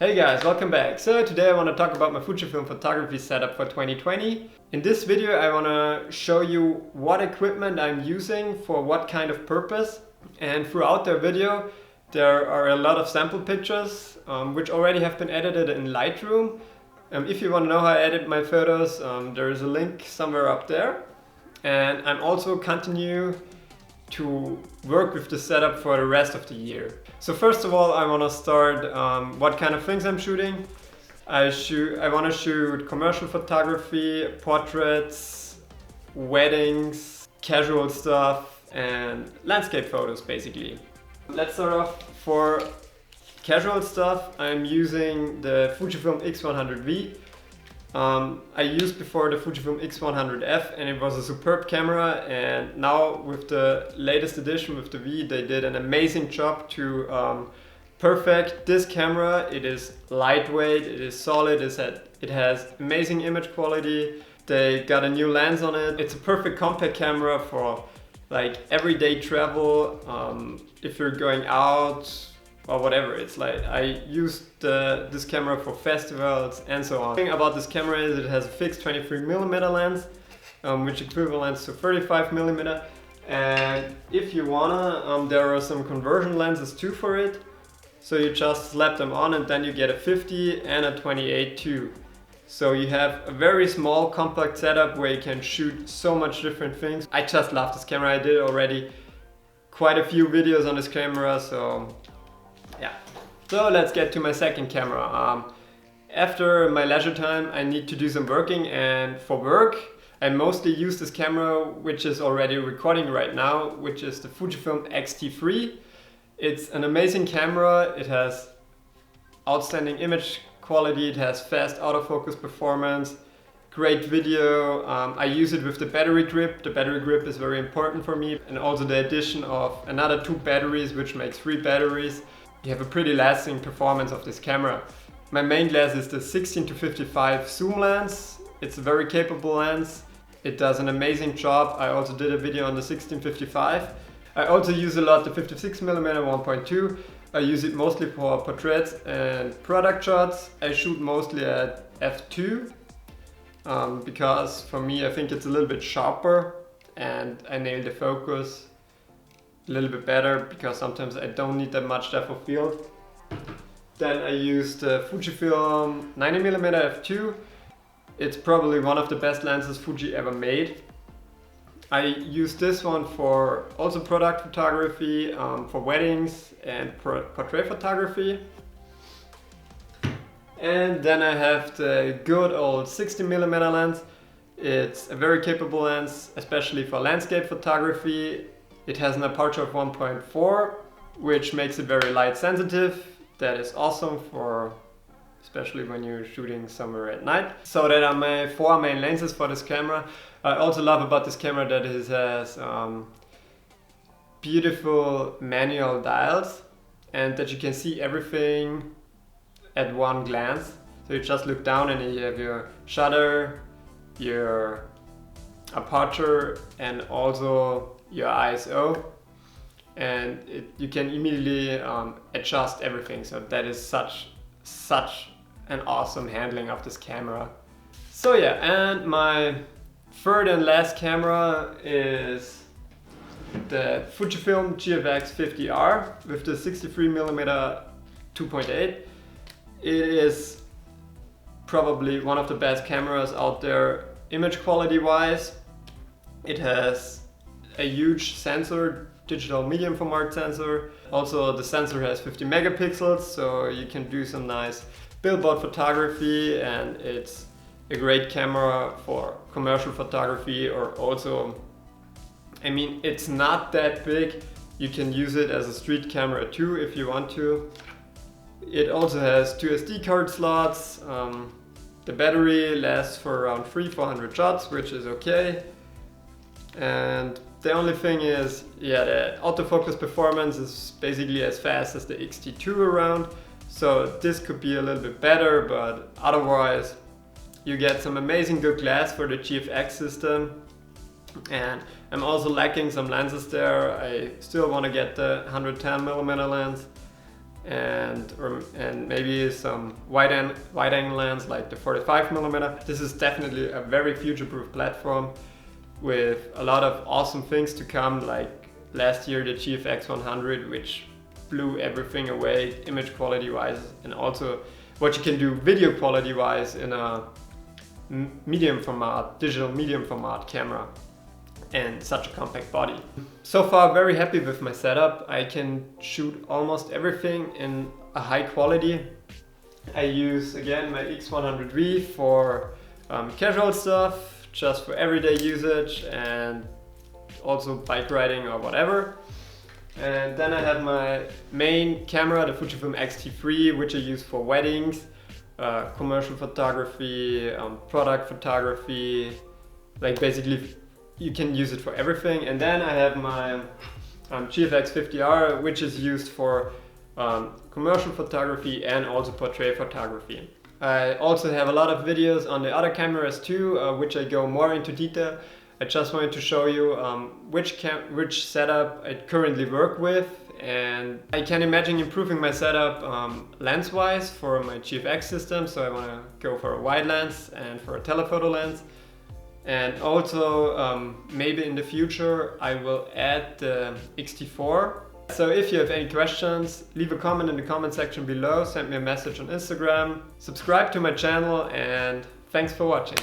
Hey guys, welcome back. So today I want to talk about my Fujifilm photography setup for 2020. In this video I want to show you what equipment I'm using for what kind of purpose. And throughout the video there are a lot of sample pictures which already have been edited in Lightroom. If you want to know how I edit my photos, there is a link somewhere up there. And I'm also continue to work with the setup for the rest of the year. So first of all, I want to start what kind of things I'm shooting. I want to shoot commercial photography, portraits, weddings, casual stuff, and landscape photos basically. Let's start off. For casual stuff, I'm using the Fujifilm X100V. I used before the Fujifilm X100F and it was a superb camera, and now with the latest edition with the V they did an amazing job to perfect this camera. It is lightweight, it is solid, it has amazing image quality. They got a new lens on it. It's a perfect compact camera for like everyday travel, if you're going out or whatever. It's like I used this camera for festivals and so on. The thing about this camera is it has a fixed 23mm lens, which equivalents to 35mm. And if you wanna, there are some conversion lenses too for it. So you just slap them on and then you get a 50 and a 28 too. So you have a very small compact setup where you can shoot so much different things. I just love this camera. I did already quite a few videos on this camera, so yeah. So let's get to my second camera. After my leisure time I need to do some working, and for work I mostly use this camera which is already recording right now, which is the Fujifilm X-T3. It's an amazing camera. It has outstanding image quality, it has fast autofocus performance, great video. I use it with the battery grip. The battery grip is very important for me, and also the addition of another 2 batteries, which makes 3 batteries. You have a pretty lasting performance of this camera. My main lens is the 16-55 zoom lens. It's a very capable lens. It does an amazing job. I also did a video on the 16-55. I also use a lot the 56mm 1.2. I use it mostly for portraits and product shots. I shoot mostly at f2 because for me I think it's a little bit sharper and I nail the focus a little bit better, because sometimes I don't need that much depth of field. Then I use the Fujifilm 90mm f2. It's probably one of the best lenses Fuji ever made. I use this one for also product photography, for weddings and portrait photography. And then I have the good old 60mm lens. It's a very capable lens, especially for landscape photography. It has an aperture of 1.4, which makes it very light sensitive. That is awesome for especially when you're shooting somewhere at night. So that are my 4 main lenses for this camera. I also love about this camera that it has beautiful manual dials and that you can see everything at one glance. So you just look down and you have your shutter, your aperture, and also your ISO, and you can immediately adjust everything. So that is such an awesome handling of this camera. So yeah, and my third and last camera is the Fujifilm GFX50R with the 63mm 2.8. It is probably one of the best cameras out there image quality wise. It has a huge sensor, digital medium format sensor. Also the sensor has 50 megapixels, so you can do some nice billboard photography, and it's a great camera for commercial photography, or also, I mean, it's not that big. You can use it as a street camera too if you want to. It also has 2 SD card slots. The battery lasts for around 300-400 shots, which is okay. And the only thing is, yeah, the autofocus performance is basically as fast as the X-T2 around. So this could be a little bit better, but otherwise you get some amazing good glass for the GFX system. And I'm also lacking some lenses there. I still want to get the 110mm lens. and maybe some wide angle lens like the 45mm. This is definitely a very future-proof platform with a lot of awesome things to come, like last year the GFX100, which blew everything away image quality wise, and also what you can do video quality wise in a digital medium format camera and such a compact body. So far very happy with my setup. I can shoot almost everything in a high quality. I use again my X100V for casual stuff, just for everyday usage and also bike riding or whatever. And then I have my main camera, the Fujifilm X-T3, which I use for weddings, commercial photography, product photography, like basically you can use it for everything. And then I have my GFX50R, which is used for commercial photography and also portrait photography. I also have a lot of videos on the other cameras too, which I go more into detail. I just wanted to show you which setup I currently work with, and I can imagine improving my setup lens-wise for my GFX system, so I want to go for a wide lens and for a telephoto lens. And also maybe in the future I will add the X-T4. So if you have any questions, leave a comment in the comment section below, send me a message on Instagram, subscribe to my channel, and thanks for watching.